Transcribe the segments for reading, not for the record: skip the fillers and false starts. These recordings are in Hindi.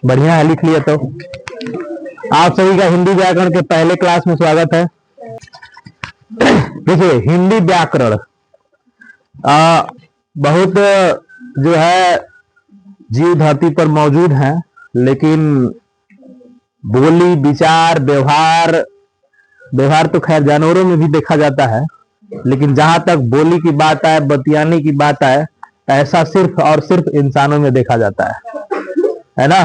बढ़िया है, लिख लिया तो। आप सभी का हिंदी व्याकरण के पहले क्लास में स्वागत है। देखिए, हिंदी व्याकरण बहुत जो है जीव धरती पर मौजूद है, लेकिन बोली, विचार, व्यवहार तो खैर जानवरों में भी देखा जाता है, लेकिन जहां तक बोली की बात आए, बतियाने की बात आए, ऐसा सिर्फ और सिर्फ इंसानों में देखा जाता है ना।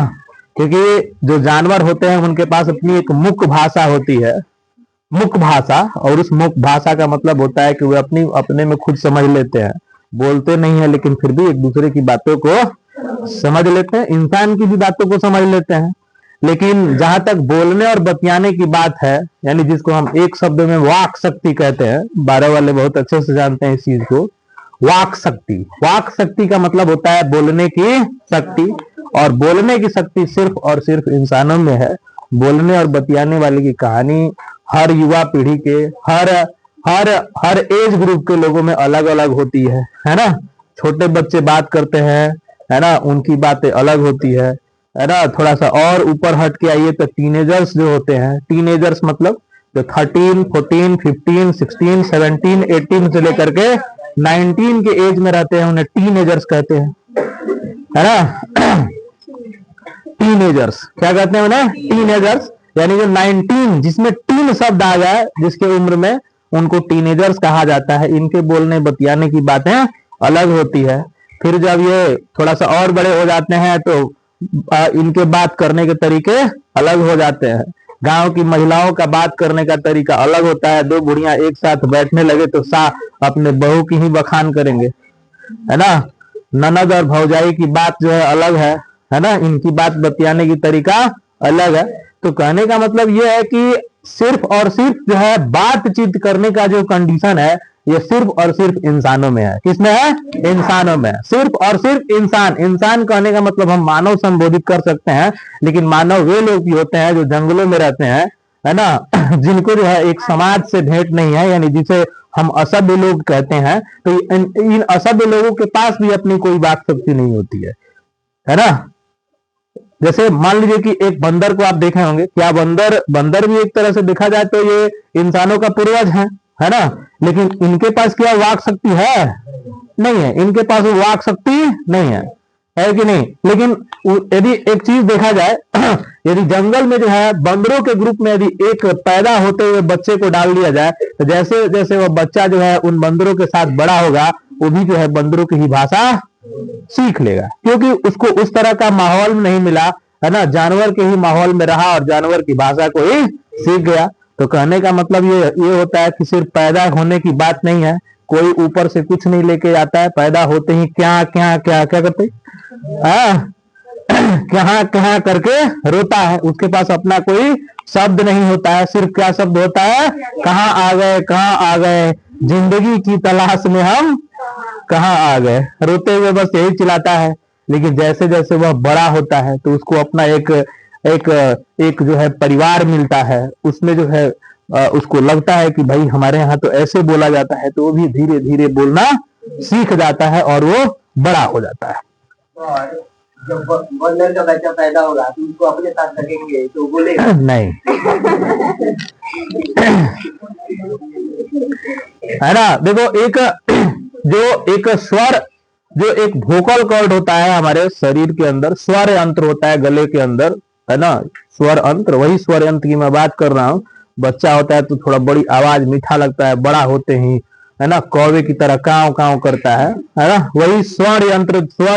क्योंकि जो जानवर होते हैं उनके पास अपनी एक मुख्य भाषा होती है, मुख्य भाषा। और उस मुख्य भाषा का मतलब होता है कि वे अपने में खुद समझ लेते हैं, बोलते नहीं है लेकिन फिर भी एक दूसरे की बातों को समझ लेते हैं, इंसान की भी बातों को समझ लेते हैं। लेकिन जहां तक बोलने और बतियाने की बात है, यानी जिसको हम एक शब्द में वाक शक्ति कहते हैं, 12 वाले बहुत अच्छे से जानते हैं इस चीज को। वाक शक्ति, वाक शक्ति का मतलब होता है बोलने की शक्ति, और बोलने की शक्ति सिर्फ और सिर्फ इंसानों में है। बोलने और बतियाने वाले की कहानी हर युवा पीढ़ी के, हर हर हर एज ग्रुप के लोगों में अलग अलग होती है ना। छोटे बच्चे बात करते हैं, है ना, उनकी बातें अलग होती है ना। थोड़ा सा और ऊपर हट के आइए तो टीनेजर्स जो होते हैं, टीनेजर्स मतलब जो 13, 14, 15, 16, 17, 18 से लेकर के 19 के एज में रहते हैं, उन्हें टीनेजर्स कहते हैं, है ना। टीनेजर्स क्या कहते हैं उन्हें? टीनेजर्स। यानी जो 19 जिसमें टीन शब्द आ जाए, जिसके उम्र में, उनको टीनेजर्स कहा जाता है। इनके बोलने बतियाने की बातें अलग होती है। फिर जब ये थोड़ा सा और बड़े हो जाते हैं तो इनके बात करने के तरीके अलग हो जाते हैं। गांव की महिलाओं का बात करने का तरीका अलग होता है। दो बुढ़ियां एक साथ बैठने लगे तो अपने बहू की ही बखान करेंगे, है ना। ननद और भौजाई की बात जो है अलग है ना। इनकी बात बतियाने की तरीका अलग है। तो कहने का मतलब यह है कि सिर्फ और सिर्फ जो है बातचीत करने का जो कंडीशन है, ये सिर्फ और सिर्फ इंसानों में है। किसमें है? इंसानों में। सिर्फ और सिर्फ इंसान। इंसान कहने का मतलब हम मानव संबोधित कर सकते हैं, लेकिन मानव वे लोग भी होते हैं जो जंगलों में रहते हैं, है ना, जिनको जो है एक समाज से भेंट नहीं है, यानी जिसे हम असभ्य लोग कहते हैं। तो इन असभ्य लोगों के पास भी अपनी कोई वाक शक्ति नहीं होती है ना। जैसे मान लीजिए कि एक बंदर को आप देखे होंगे, क्या बंदर भी एक तरह से देखा जाए तो ये इंसानों का पूर्वज है ना। लेकिन इनके पास क्या वाक शक्ति है? नहीं है। इनके पास वो वाक शक्ति नहीं है कि नहीं। लेकिन यदि एक चीज देखा जाए, यदि जंगल में जो है बंदरों के ग्रुप में यदि एक पैदा होते हुए बच्चे को डाल दिया जाए, तो जैसे जैसे वह बच्चा जो है उन बंदरों के साथ बड़ा होगा, वो भी जो है बंदरों की ही भाषा सीख लेगा, क्योंकि उसको उस तरह का माहौल नहीं मिला, है ना। जानवर के ही माहौल में रहा और जानवर की भाषा को ही सीख गया। तो कहने का मतलब ये होता है कि सिर्फ पैदा होने की बात नहीं है, कोई ऊपर से कुछ नहीं लेके आता है। पैदा होते ही क्या क्या क्या क्या करते, कहाँ कहाँ करके रोता है। उसके पास अपना कोई शब्द नहीं होता है। सिर्फ क्या शब्द होता है? कहाँ आ गए, कहाँ आ गए, जिंदगी की तलाश में हम कहाँ आ गए। रोते हुए बस यही चिल्लाता है। लेकिन जैसे जैसे वह बड़ा होता है तो उसको अपना एक जो है परिवार मिलता है। उसमें जो है उसको लगता है कि भाई हमारे यहाँ तो ऐसे बोला जाता है, तो वो भी धीरे धीरे बोलना सीख जाता है और वो बड़ा हो जाता है। जब बंदर का बच्चा पैदा होगा तो उसको अपने साथ रखेंगे तो बोलेगा नहीं, है ना। देखो, जो एक वोकल कॉर्ड होता है हमारे शरीर के अंदर, स्वर यंत्र होता है गले के अंदर, है ना। स्वर यंत्र, वही स्वर यंत्र की मैं बात कर रहा हूँ। बच्चा होता है तो थोड़ा बड़ी आवाज, मीठा लगता है। बड़ा होते ही, है ना, कौवे की तरह काव काव करता है ना। वही स्वर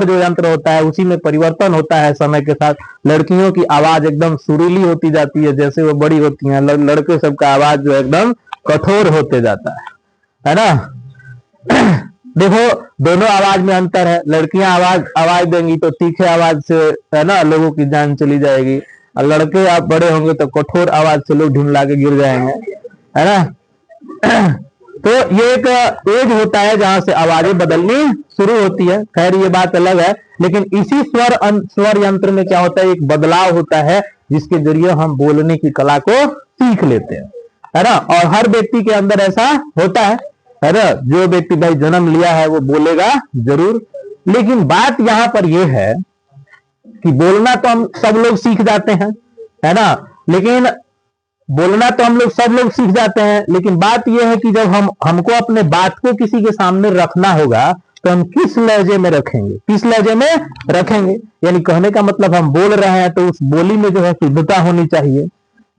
जो यंत्र होता है, उसी में परिवर्तन होता है समय के साथ। लड़कियों की आवाज एकदम सुरीली होती जाती है जैसे वो बड़ी होती हैं। लड़के सबका आवाज जो एकदम कठोर होते जाता है ना। देखो, दोनों आवाज में अंतर है। लड़कियां आवाज देंगी तो तीखे आवाज से, है ना, लोगों की जान चली जाएगी, और लड़के आप बड़े होंगे तो कठोर आवाज से लोग ढूंढ के गिर जाएंगे, है ना। तो ये एक एज होता है जहां से आवाजें बदलनी शुरू होती है। खैर ये बात अलग है, लेकिन इसी स्वर यंत्र में क्या होता है, एक बदलाव होता है जिसके जरिए हम बोलने की कला को सीख लेते हैं, है ना। और हर व्यक्ति के अंदर ऐसा होता है ना। जो व्यक्ति भाई जन्म लिया है वो बोलेगा जरूर। लेकिन बात यहां पर यह है कि बोलना तो हम सब लोग सीख जाते हैं, है ना, लेकिन बोलना तो हम लोग सब लोग सीख जाते हैं, लेकिन बात यह है कि जब हमको अपने बात को किसी के सामने रखना होगा तो हम किस लहजे में रखेंगे, किस लहजे में रखेंगे। यानी कहने का मतलब हम बोल रहे हैं तो उस बोली में जो है शुद्धता होनी चाहिए,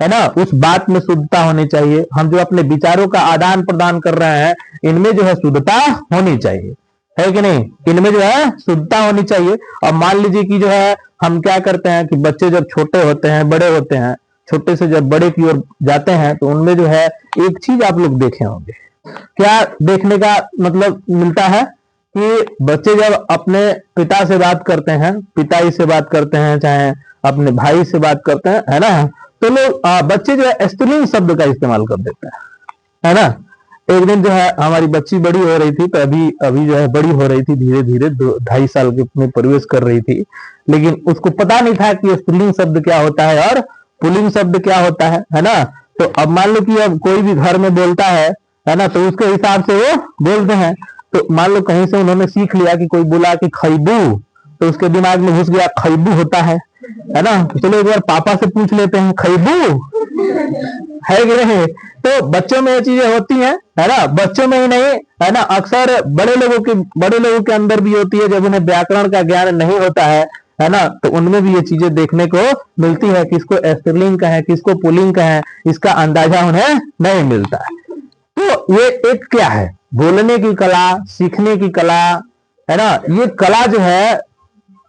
है ना, उस बात में शुद्धता होनी चाहिए। हम जो अपने विचारों का आदान प्रदान कर रहे हैं इनमें जो है शुद्धता होनी चाहिए, है कि नहीं, इनमें जो है शुद्धता होनी चाहिए। अब मान लीजिए कि जो है हम क्या करते हैं कि बच्चे जब छोटे होते हैं, बड़े होते हैं, छोटे से जब बड़े की ओर जाते हैं तो उनमें जो है एक चीज आप लोग देखे होंगे, क्या देखने का मतलब मिलता है कि बच्चे जब अपने पिता से बात करते हैं, पिताई से बात करते हैं, चाहे अपने भाई से बात करते हैं, है ना, तो लोग बच्चे जो है स्त्रीलिंग शब्द का इस्तेमाल कर देते हैं, है ना। एक दिन जो है हमारी बच्ची बड़ी हो रही थी, तो अभी जो है बड़ी हो रही थी, धीरे धीरे 2-2.5 साल के में प्रवेश कर रही थी, लेकिन उसको पता नहीं था कि स्त्रीलिंग शब्द क्या होता है और पुल्लिंग शब्द क्या होता है ना। तो अब मान लो कि अब कोई भी घर में बोलता है ना, तो उसके हिसाब से वो बोलते हैं। तो मान लो कहीं से उन्होंने सीख लिया कि कोई बोला कि खैबू, तो उसके दिमाग में घुस गया खैबू होता है ना। चलो एक बार पापा से पूछ लेते हैं खैबू है कि नहीं। तो बच्चों में ये चीजें होती हैं, है ना, बच्चों में ही नहीं, है ना, अक्सर बड़े लोगों के अंदर भी होती है। जब उन्हें व्याकरण का ज्ञान नहीं होता है ना, तो उनमें भी ये चीजें देखने को मिलती है, किसको स्त्रीलिंग का है, किसको पुल्लिंग का है, इसका अंदाजा उन्हें नहीं मिलता है। तो ये एक क्या है, बोलने की कला, सीखने की कला, है ना, ये कला जो है,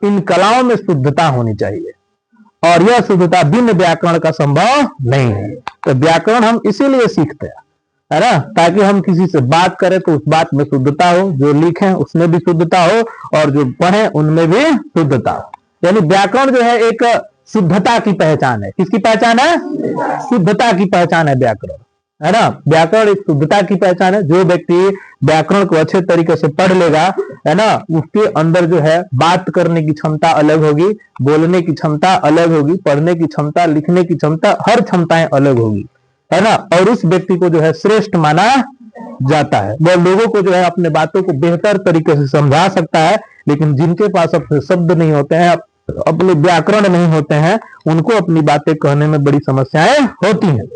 इन कलाओं में शुद्धता होनी चाहिए, और यह शुद्धता बिना व्याकरण का संभव नहीं है। तो व्याकरण हम इसीलिए सीखते हैं, है ना, ताकि हम किसी से बात करें तो उस बात में शुद्धता हो, जो लिखें उसमें भी शुद्धता हो, और जो पढ़ें उनमें भी शुद्धता हो। यानी व्याकरण जो है एक शुद्धता की पहचान है। किसकी पहचान है? शुद्धता की पहचान है व्याकरण, है ना। व्याकरण एक शुद्धता की पहचान है। जो व्यक्ति व्याकरण को अच्छे तरीके से पढ़ लेगा, है ना, उसके अंदर जो है बात करने की क्षमता अलग होगी, बोलने की क्षमता अलग होगी, पढ़ने की क्षमता, लिखने की क्षमता, हर क्षमताएं अलग होगी, है ना। और उस व्यक्ति को जो है श्रेष्ठ माना जाता है। वह लोगों को जो है अपने बातों को बेहतर तरीके से समझा सकता है। लेकिन जिनके पास अपने शब्द नहीं होते हैं, अपने व्याकरण नहीं होते हैं, उनको अपनी बातें कहने में बड़ी समस्याएं होती हैं।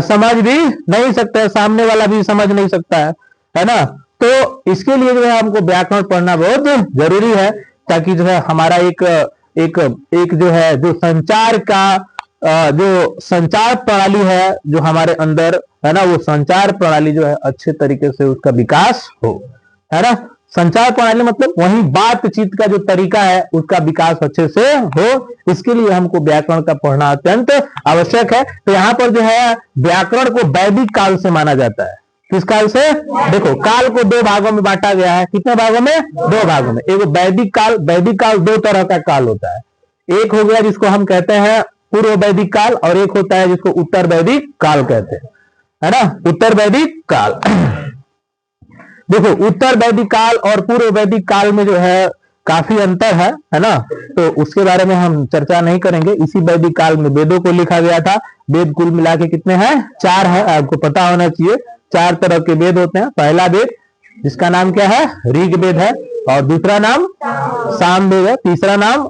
समझ भी नहीं सकते, सामने वाला भी समझ नहीं सकता है ना। तो इसके लिए जो है हमको व्याकरण पढ़ना बहुत जरूरी है, ताकि जो है हमारा एक जो है जो संचार का जो संचार प्रणाली है जो हमारे अंदर, है ना, वो संचार प्रणाली जो है अच्छे तरीके से उसका विकास हो, है ना। संचार प्रणाली मतलब वही बातचीत का जो तरीका है उसका विकास अच्छे से हो, इसके लिए हमको व्याकरण का पढ़ना अत्यंत आवश्यक है। तो यहाँ पर जो है व्याकरण को वैदिक काल से माना जाता है। किस काल से? देखो, काल को 2 भागों में बांटा गया है। कितने भागों में? 2 भागों में। एक वैदिक काल, वैदिक काल 2 तरह का काल होता है। एक हो गया जिसको हम कहते हैं पूर्व वैदिक काल, और एक होता है जिसको उत्तर वैदिक काल कहते हैं, है ना, उत्तर वैदिक काल। देखो, उत्तर वैदिक काल और पूर्व वैदिक काल में जो है काफी अंतर है ना। तो उसके बारे में हम चर्चा नहीं करेंगे। इसी वैदिक काल में वेदों को लिखा गया था। वेद कुल मिला के कितने हैं? 4 है, आपको पता होना चाहिए। 4 तरह के वेद होते हैं। पहला वेद जिसका नाम क्या है? ऋग वेद है, और दूसरा नाम साम वेद है, तीसरा नाम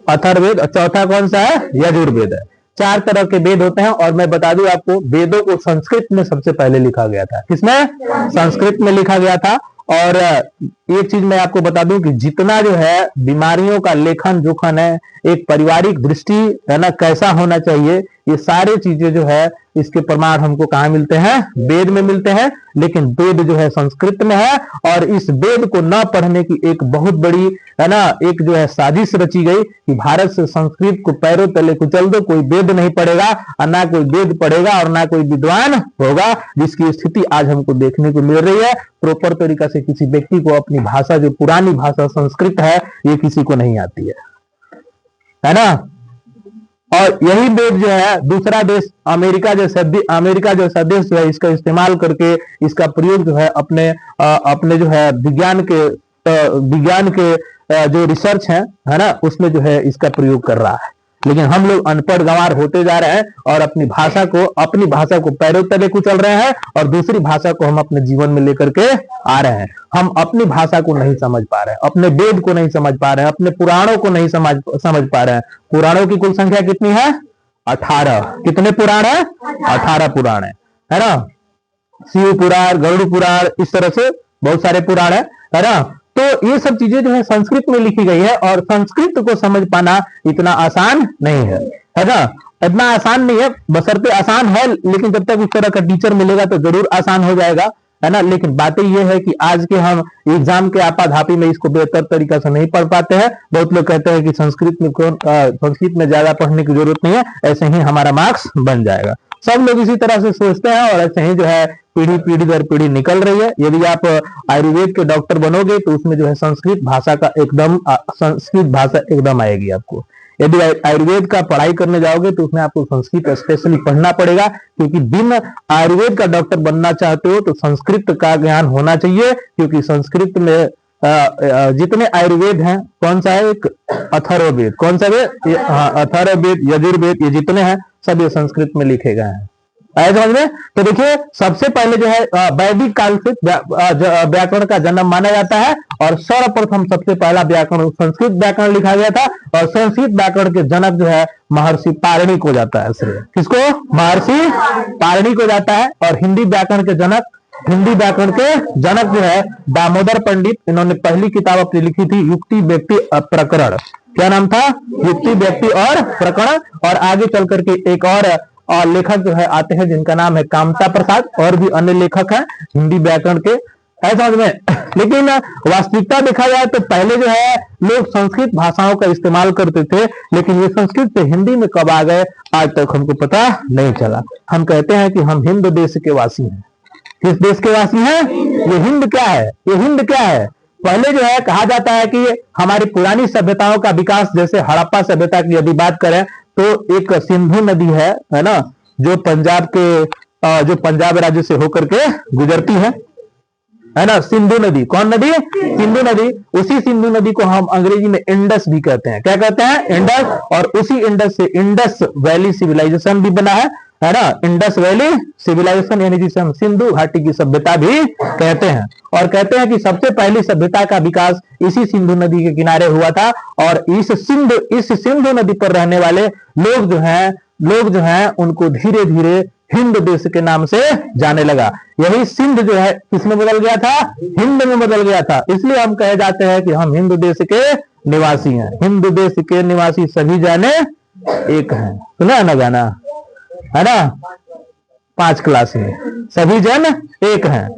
अथर्ववेद, और चौथा कौन सा है? यजुर्वेद है। 4 तरह के वेद होते हैं। और मैं बता दूं आपको, वेदों को संस्कृत में सबसे पहले लिखा गया था। किसमें? संस्कृत में लिखा गया था। और एक चीज मैं आपको बता दूं कि जितना जो है बीमारियों का लेखन जोखन है, एक पारिवारिक दृष्टि, है ना, कैसा होना चाहिए, ये सारी चीजें जो है इसके प्रमाण हमको कहाँ मिलते हैं? वेद में मिलते हैं। लेकिन वेद जो है संस्कृत में है, और इस वेद को न पढ़ने की एक बहुत बड़ी, है ना, एक जो है साजिश रची गई कि भारत से संस्कृत को पैरों तले कुचल दो, कोई वेद नहीं पढ़ेगा, और ना कोई वेद पढ़ेगा, और ना कोई विद्वान होगा। जिसकी स्थिति आज हमको देखने को मिल रही है। प्रॉपर तरीका से किसी व्यक्ति को अपनी भाषा, जो पुरानी भाषा संस्कृत है, ये किसी को नहीं आती है ना। और यही वेद जो है दूसरा देश अमेरिका जैसा देश जो है इसका इस्तेमाल करके, इसका प्रयोग जो है अपने जो है विज्ञान के जो रिसर्च है ना, उसमें जो है इसका प्रयोग कर रहा है। लेकिन हम लोग अनपढ़ गंवार होते जा रहे हैं और अपनी भाषा को पैरों तले कुचल रहे हैं और दूसरी भाषा को हम अपने जीवन में लेकर के आ रहे हैं। हम अपनी भाषा को नहीं समझ पा रहे हैं, अपने वेद को नहीं समझ पा रहे हैं, अपने पुराणों को नहीं समझ पा रहे हैं। पुराणों की कुल संख्या कितनी है? 18। कितने पुराण है? 18 पुराण है ना। शिव पुराण, गरुड़ पुराण, इस तरह से बहुत सारे पुराण है ना। तो ये सब चीजें जो है संस्कृत में लिखी गई है और संस्कृत को समझ पाना इतना आसान नहीं है ना। इतना आसान नहीं है, बशर्ते आसान है, लेकिन जब तक उस तरह का टीचर मिलेगा तो जरूर आसान हो जाएगा, है ना। लेकिन बातें ये है कि आज के हम एग्जाम के आपाधापी में इसको बेहतर तरीका से नहीं पढ़ पाते हैं। बहुत लोग कहते हैं कि संस्कृत में ज्यादा पढ़ने की जरूरत नहीं है, ऐसे ही हमारा मार्क्स बन जाएगा। सब लोग इसी तरह से सोचते हैं और ऐसे ही जो है पीढ़ी दर पीढ़ी निकल रही है। यदि आप आयुर्वेद के डॉक्टर बनोगे तो उसमें जो है संस्कृत भाषा एकदम आएगी आपको। यदि आयुर्वेद का पढ़ाई करने जाओगे तो उसमें आपको संस्कृत स्पेशली पढ़ना पड़ेगा, क्योंकि बिन आयुर्वेद का डॉक्टर बनना चाहते हो तो संस्कृत का ज्ञान होना चाहिए, क्योंकि संस्कृत में जितने आयुर्वेद हैं, कौन सा है? एक अथर्ववेद, कौन सा वेद? अथर्ववेद, यजुर्वेद, ये जितने हैं सब ये संस्कृत में लिखे गए हैं। आए समझ में? तो देखिए, सबसे पहले जो है वैदिक काल से व्याकरण का जन्म माना जाता है और सर्वप्रथम सबसे पहला व्याकरण संस्कृत व्याकरण लिखा गया था और संस्कृत व्याकरण के जनक जो है महर्षि पाणिनि को जाता है श्रेय। किसको? महर्षि पाणिनि को जाता है। और हिंदी व्याकरण के जनक जो है दामोदर पंडित, इन्होंने पहली किताब अपनी लिखी थी युक्ति व्यक्ति प्रकरण। क्या नाम था? युक्ति व्यक्ति और प्रकरण। और आगे चल करके एक और लेखक जो है आते हैं जिनका नाम है कामता प्रसाद, और भी अन्य लेखक हैं हिंदी व्याकरण के, है समझ में। लेकिन वास्तविकता देखा जाए तो पहले जो है लोग संस्कृत भाषाओं का इस्तेमाल करते थे, लेकिन ये संस्कृत से हिंदी में कब आ गए आज तक हमको पता नहीं चला। हम कहते हैं कि हम हिंद देश के वासी हैं। किस देश के वासी हैं? ये हिंद क्या है? ये हिंद क्या है? पहले जो है कहा जाता है कि हमारी पुरानी सभ्यताओं का विकास, जैसे हड़प्पा सभ्यता की यदि बात करें तो एक सिंधु नदी है ना, जो पंजाब राज्य से होकर के गुजरती है ना। सिंधु नदी, कौन नदी? सिंधु नदी। उसी सिंधु नदी को हम अंग्रेजी में इंडस भी कहते हैं। क्या कहते हैं? इंडस। और उसी इंडस से इंडस वैली सिविलाइजेशन भी बना है ना। इंडस वैली सिविलाइजेशन यानी जिसे हम सिंधु घाटी की सभ्यता भी कहते हैं। और कहते हैं कि सबसे पहली सभ्यता का विकास इसी सिंधु नदी के किनारे हुआ था। और इस सिंधु नदी पर रहने वाले लोग जो हैं उनको धीरे धीरे हिंद देश के नाम से जाने लगा। यही सिंध जो है किसमें बदल गया था? हिंद में बदल गया था। इसलिए हम कहे जाते हैं कि हम हिंद देश के निवासी हैं। हिंद देश के निवासी सभी जाने एक हैं। सुना ना गाना, है ना? 5 क्लास में सभी जन एक हैं।